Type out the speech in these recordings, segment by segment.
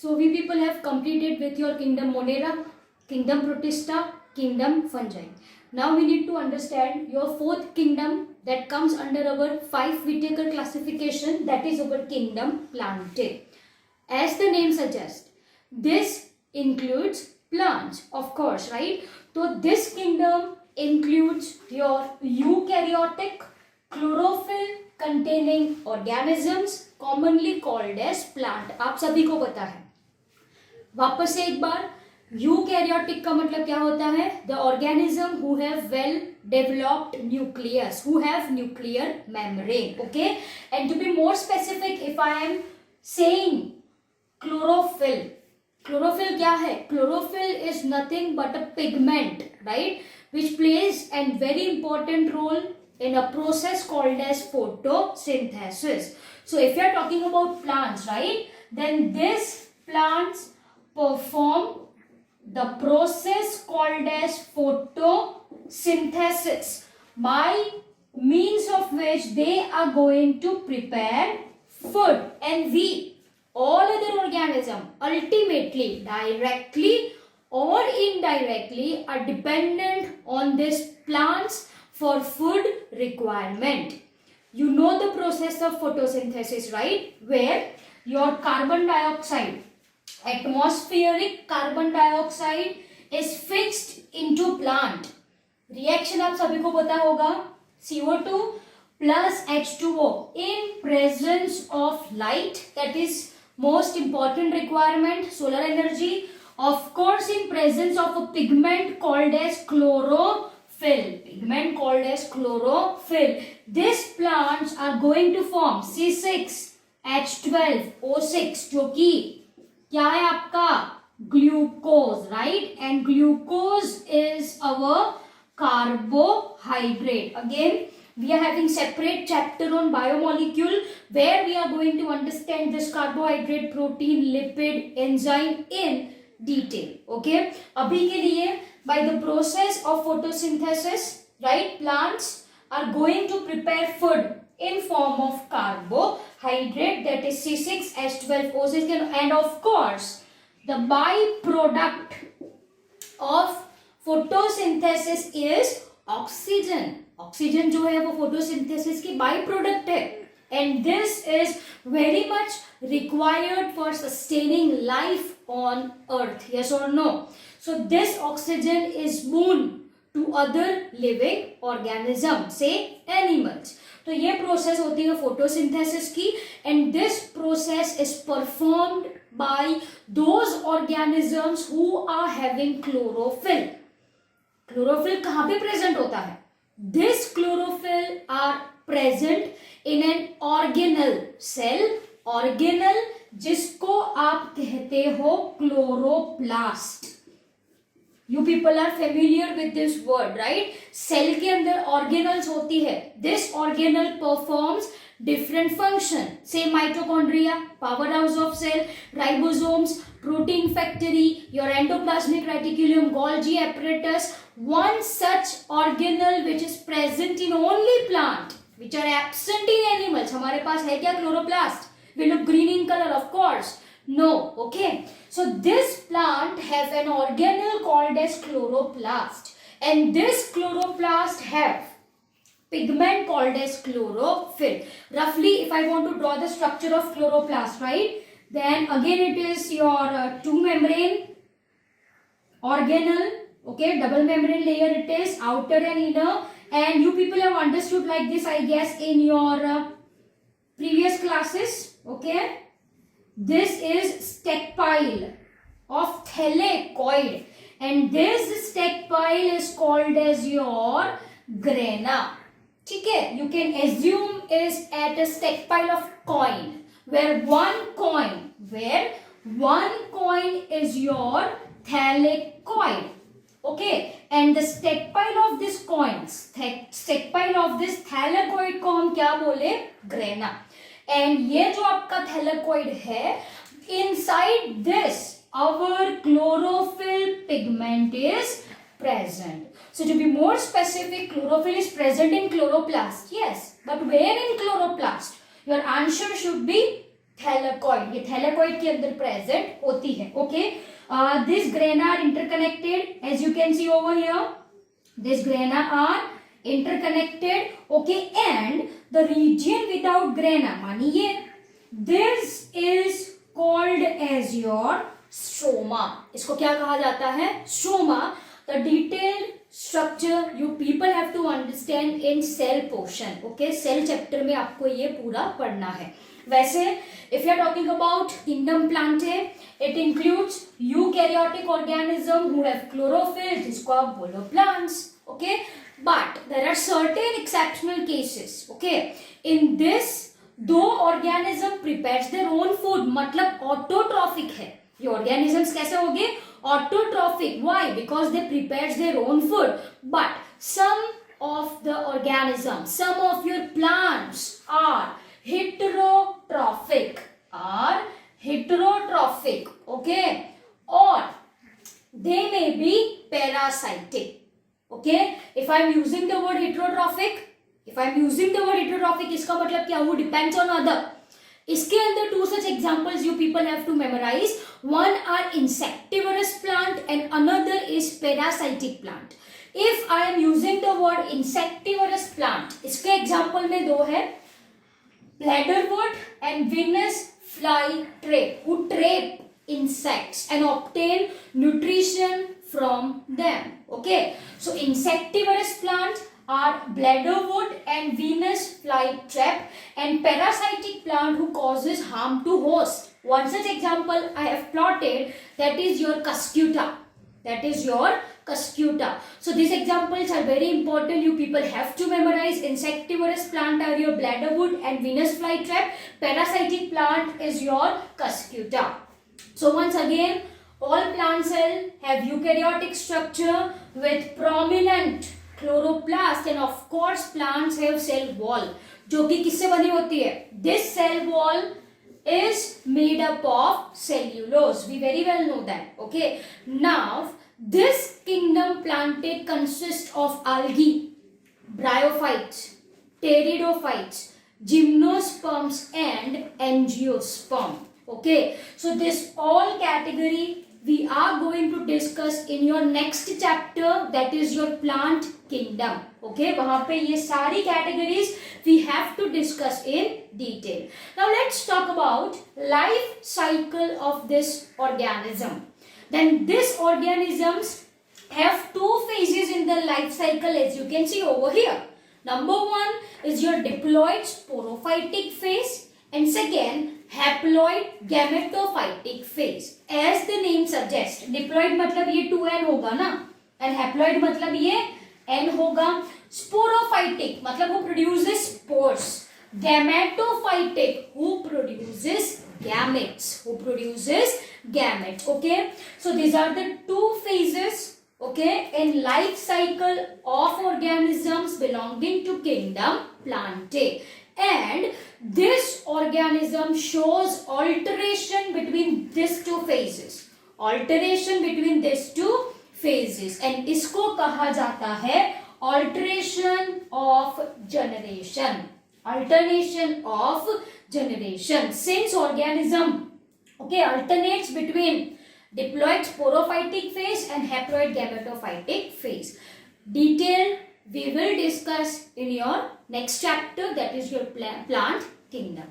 So we people have completed with your kingdom Monera, kingdom Protista, kingdom Fungi. Now we need to understand your fourth kingdom that comes under our 5 Whittaker classification, that is our kingdom Plantae. As the name suggests, this includes plants, of course, right? So this kingdom includes your eukaryotic, chlorophyll containing organisms commonly called as plant. आप सभी को पता है. वापस से एक बार, eukaryotic का मतलब क्या होता है? The organism who have well developed nucleus, who have nuclear membrane. Okay, and to be more specific, if I am saying chlorophyll, chlorophyll क्या है? Chlorophyll is nothing but a pigment, right, which plays a very important role in a process called as photosynthesis. So if you are talking about plants, right, then these plants perform the process called as photosynthesis, by means of which they are going to prepare food, and we, all other organisms, ultimately, directly or indirectly, are dependent on these plants for food requirement. You know the process of photosynthesis, right? Where your carbon dioxide, atmospheric carbon dioxide is fixed into plant. Reaction आप सभी को पता होगा, CO2 plus H2O in presence of light, that is most important requirement, solar energy, of course in presence of a pigment called as chlorophyll. Pigment called as chlorophyll. These plants are going to form C6H12O6, जो कि क्या है आपका? Glucose, right? And glucose is our carbohydrate. Again, we are having separate chapter on biomolecule where we are going to understand this carbohydrate, protein, lipid, enzyme in detail. Okay, अभी के लिए, by the process of photosynthesis, right, plants are going to prepare food in form of carbohydrate, that is C6H12O6, and of course the byproduct of photosynthesis is oxygen. Oxygen जो है वो photosynthesis की byproduct है, and this is very much required for sustaining life on earth. Yes or no? So this oxygen is boon to other living organisms, say animals. तो ये process होती है photosynthesis की, and this process is performed by those organisms who are having chlorophyll. Chlorophyll कहाँ पे present होता है? This chlorophyll are present in an organelle cell. Organelle जिसको आप कहते हो chloroplast. You people are familiar with this word, right? Cell के अंदर ऑर्गेनल्स होती है. This organelle performs different function, say mitochondria, powerhouse of cell, ribosomes, protein factory, your endoplasmic reticulum, Golgi apparatus. One such organelle which is present in only plant, which are absent in animals. हमारे पास है क्या? chloroplast. Will look green in color, of course. No. Okay, so this plant has an organelle called as chloroplast, and this chloroplast have pigment called as chlorophyll. Roughly, if I want to draw the structure of chloroplast, right, then again it is your two membrane organelle. Okay, double membrane layer it is, outer and inner, and you people have understood like this, I guess, in your previous classes. Okay, this is stec pile of thylakoid, and this stec pile is called as your grana. ठीक है, you can assume is at a stec pile of coin, where one coin is your thylakoid. Okay, and the stec pile of this coins, stec pile of this thylakoid को हम क्या बोले? grana. And ये जो आपका thylakoid है, inside this our chlorophyll pigment is present. So to be more specific, chlorophyll is present in chloroplast. Yes, but where in chloroplast? Your answer should be thylakoid, ये thylakoid के अंदर present होती है. Okay, this grana are interconnected as you can see over here. These grana are interconnected, okay, and the region without grana, मानिए, this is called as your stroma. इसको क्या कहा जाता है? Stroma. The detailed structure you people have to understand in cell portion. Okay, cell chapter में आपको ये पूरा पढ़ना है. वैसे if you are talking about kingdom Plantae, it includes eukaryotic organism who have chlorophyll, जिसको आप बोलो plants. Okay, but there are certain exceptional cases. Okay, in this though organism prepares their own food, मतलब autotrophic है ये organisms. कैसे होंगे? Autotrophic. Why? Because they prepares their own food. But some of the organisms, some of your plants are heterotrophic, okay, or they may be parasitic. Okay, if I am using the word heterotrophic, इसका मतलब क्या? वो depends on other. इसके अंदर two such examples you people have to memorize. One are insectivorous plant and another is parasitic plant. If I am using the word insectivorous plant, इसके example में दो है, bladderwort and Venus flytrap, who trap insects and obtain nutrition from them. Okay, so insectivorous plants are bladderwort and Venus flytrap, and parasitic plant who causes harm to host. One such example I have plotted, that is your cuscuta. So these examples are very important. You people have to memorize. Insectivorous plant are your bladderwort and Venus flytrap. Parasitic plant is your cuscuta. So once again, all plant cells have eukaryotic structure with prominent chloroplast, and of course plants have cell wall, जो कि किससे बनी होती है? This cell wall is made up of cellulose. We very well know that. Okay. Now this kingdom Plantae consists of algae, bryophytes, pteridophytes, gymnosperms and angiosperm. Okay, so this all category we are going to discuss in your next chapter, that is your plant kingdom. Okay, वहाँ पे ये सारी categories we have to discuss in detail. Now let's talk about life cycle of this organism. Then these organisms have two phases in the life cycle, as you can see over here. Number one is your diploid sporophytic phase, and second haploid gametophytic phase. As the name suggests, diploid मतलब ये 2n होगा ना, and haploid मतलब ये n होगा. Sporophytic मतलब who produces spores. Gametophytic who produces gametes. Okay, so these are the two phases, okay, in life cycle of organisms belonging to kingdom Plantae. And this organism shows alteration between these two phases. And इसको कहा जाता है alteration of generation. Since organism, okay, alternates between diploid sporophytic phase and haploid gametophytic phase. Detail we will discuss in your next chapter, that is your plant kingdom.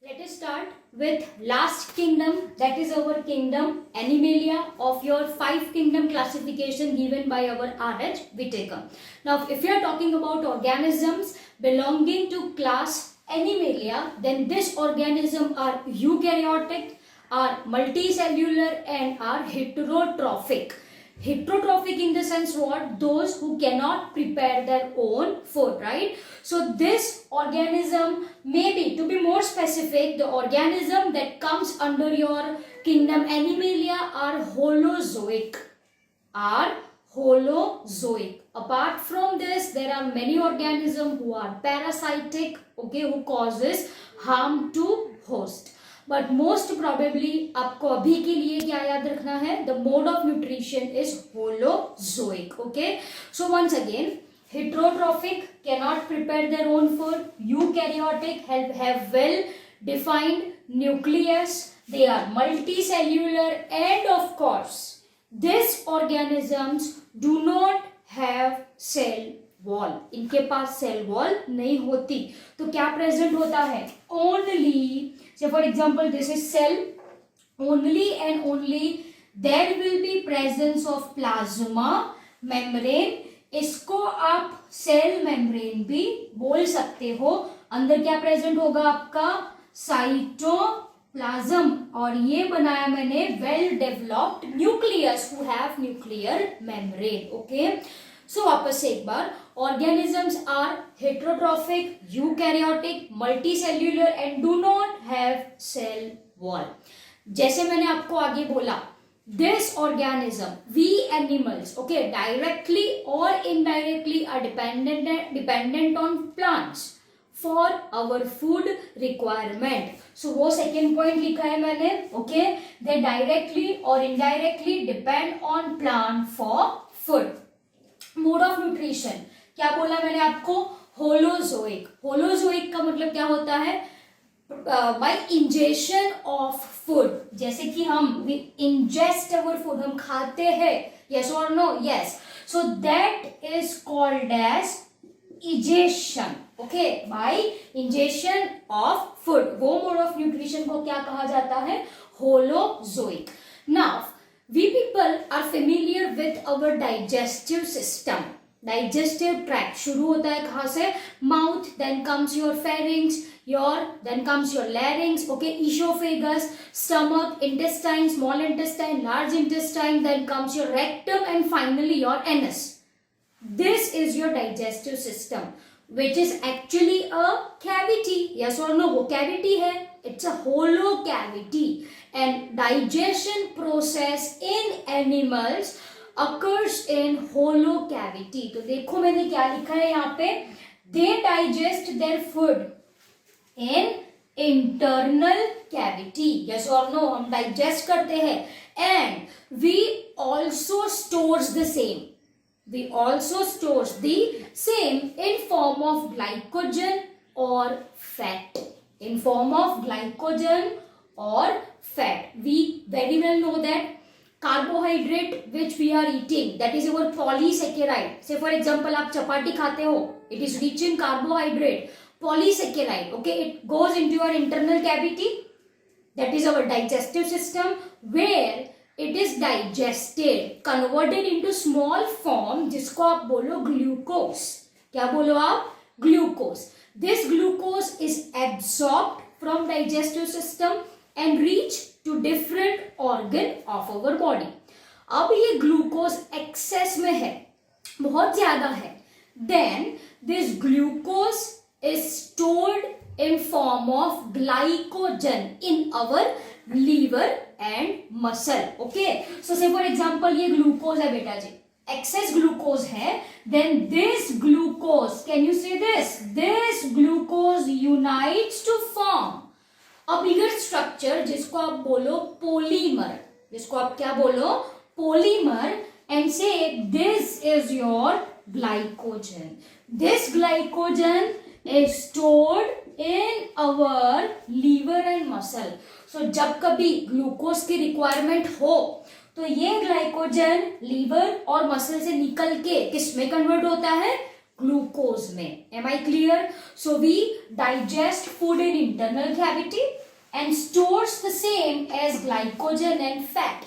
Let us start with last kingdom, that is our kingdom Animalia, of your 5 kingdom classification given by our R.H. Whitaker. Now if you are talking about organisms belonging to class Animalia, then this organism are eukaryotic, are multicellular and are heterotrophic. Heterotrophic in the sense what? Those who cannot prepare their own food, right? So this organism, maybe to be more specific, the organism that comes under your kingdom Animalia are holozoic. Apart from this, there are many organisms who are parasitic, okay, who causes harm to host. But most probably आपको अभी के लिए क्या याद रखना है? The mode of nutrition is holozoic. Okay, so once again, heterotrophic cannot prepare prepare their own food. Eukaryotic have well defined nucleus. They are multicellular, and of course, these organisms do not have cell wall. इनके पास cell wall नहीं होती. तो क्या present होता है? Only, say for example, this is cell. Only and only there will be presence of plasma membrane. इसको आप cell membrane भी बोल सकते हो. अंदर क्या प्रेजेंट होगा आपका? साइटोप्लाज्म. और ये बनाया मैंने well developed nucleus who have nuclear membrane. Okay, so वापस से एक बार, organisms are heterotrophic, eukaryotic, multicellular and do not have cell wall. जैसे मैंने आपको आगे बोला, this organism, we animals, okay, directly or indirectly are dependent on plants for our food requirement. So वो second point लिखा है मैंने. Okay, they directly or indirectly depend on plant for food. Mode of nutrition क्या बोला मैंने आपको? Holozoic. Holozoic का मतलब क्या होता है? by ingestion of food. जैसे कि हम we ingest our food, हम खाते हैं. Yes or no? Yes. So that is called as ingestion. Okay, by ingestion of food. वो mode of nutrition को क्या कहा जाता है? Holozoic. Now we people are familiar with our digestive system. Digestive tract शुरू होता है कहाँ से? Mouth, then comes your pharynx, then comes your larynx, okay, esophagus, stomach, intestine, small intestine, large intestine, then comes your rectum and finally your anus. This is your digestive system, which is actually a cavity. Yes or no? वो cavity है. It's a hollow cavity, and digestion process in animals occurs in hollow cavity. तो देखो मैंने क्या लिखा है यहाँ पे? They digest their food in internal cavity. Yes or no? हम digest करते हैं, and we also stores the same. We also stores the same in form of glycogen or fat. In form of glycogen or fat. We very well know that carbohydrate which we are eating, that is our polysaccharide. Say for example आप चपाटी खाते हो, it is rich in carbohydrate, polysaccharide. Okay, it goes into your internal cavity, that is our digestive system, where it is digested, converted into small form, जिसको आप बोलो glucose. क्या बोलो आप? Glucose. This glucose is absorbed from digestive system and reach to different organ of our body. अब ये glucose access में है, बहुत ज्यादा है, then this glucose is stored in form of glycogen in our liver and muscle. Okay, so say for example ये glucose है बेटा जी, excess glucose है, then this glucose, can you say this glucose unites to form a bigger structure जिसको आप बोलो polymer. जिसको आप क्या बोलो? Polymer. And say this is your glycogen. This glycogen is stored in our liver and muscle. So जब कभी glucose की रिक्वायरमेंट हो तो ये ग्लाइकोजन लीवर और मसल से निकल के किस में कन्वर्ट होता है? ग्लूकोज में. Am I clear? So we digest food in internal cavity and stores the same as glycogen and fat.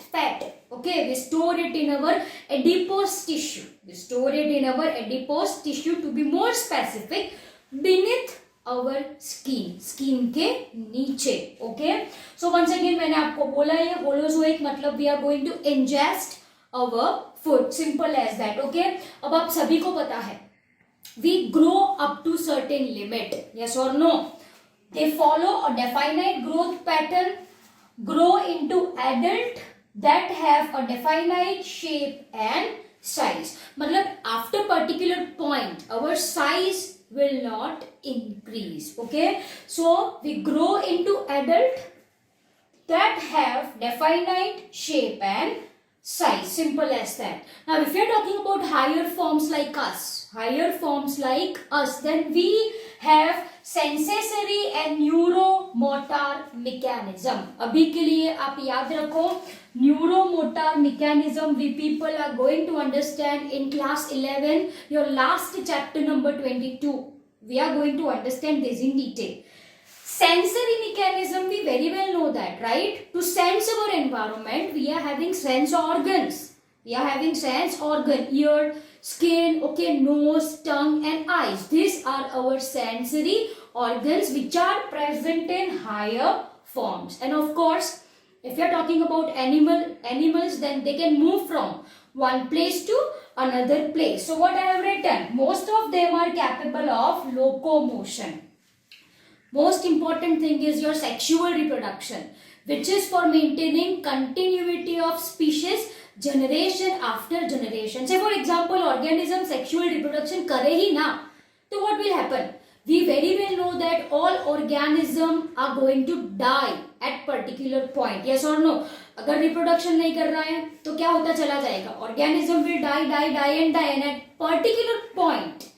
Okay, we store it in our adipose tissue. We store it in our adipose tissue, to be more specific, beneath our skin. Skin के नीचे. Okay. So once again मैंने आपको बोला ये holozoic मतलब we are going to ingest our food. Simple as that. Okay. अब आप सभी को पता है we grow up to certain limit. Yes or no? They follow a definite growth pattern, grow into adult that have a definite shape and size. मतलब after particular point our size will not increase. Okay, so we grow into adult that have definite shape and size. Simple as that. Now, if you're talking about higher forms like us, then we have sensory and neuromotor mechanism. अभी के लिए आप याद रखो, neuromotor mechanism we people are going to understand in class 11, your last chapter number 22. We are going to understand this in detail. Sensory mechanism, we very well know that, right? To sense our environment, we are having sense organs. Ear, skin, okay, nose, tongue and eyes. These are our sensory organs which are present in higher forms. And of course, if you are talking about animals, then they can move from one place to another place. So what I have written, most of them are capable of locomotion. Most important thing is your sexual reproduction, which is for maintaining continuity of species generation after generation. Say for example, organism sexual reproduction करे ही ना, तो what will happen? We very well know that all organisms are going to die at particular point. Yes or no? अगर reproduction नहीं कर रहा है तो क्या होता चला जाएगा? Organism will die and at particular point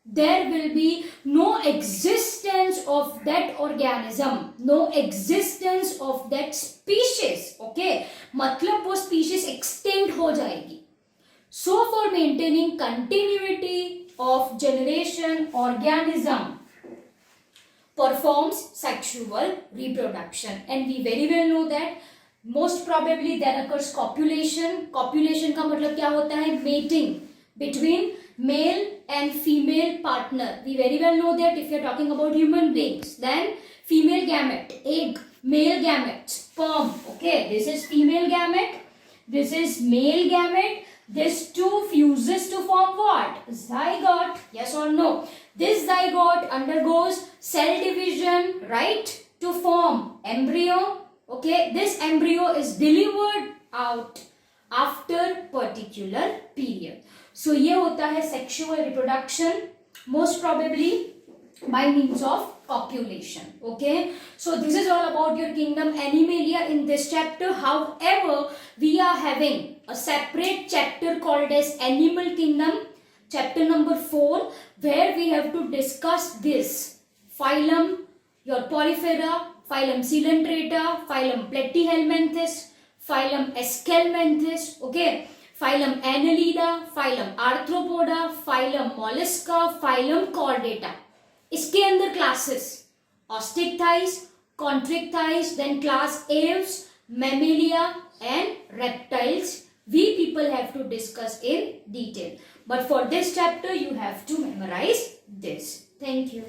there will be no existence of that organism, no existence of that species. Okay, मतलब वो species extinct हो जाएगी. So for maintaining continuity of generation, organism performs sexual reproduction, and we very well know that most probably then occurs copulation. Copulation का मतलब क्या होता है? Mating between male and female partner. We very well know that if you are talking about human beings, then female gamete, egg, male gamete, sperm. Okay, this is female gamete, this is male gamete. This two fuses to form what? Zygote. Yes or no? This zygote undergoes cell division, right, to form embryo. Okay, this embryo is delivered out after particular period. So ये होता है sexual reproduction, most probably by means of copulation. Okay, so this is all about your kingdom Animalia in this chapter. However, we are having a separate chapter called as Animal Kingdom, chapter number 4, where we have to discuss this phylum, your Porifera, phylum Coelenterata, phylum Platyhelminthes, phylum Esculenthes, okay, phylum Annelida, phylum Arthropoda, phylum Mollusca, phylum Chordata. इसके अंदर classes Osteichthyes, Contrichthyes, then class Aves, Mammalia and reptiles. We people have to discuss in detail. But for this chapter, you have to memorize this. Thank you.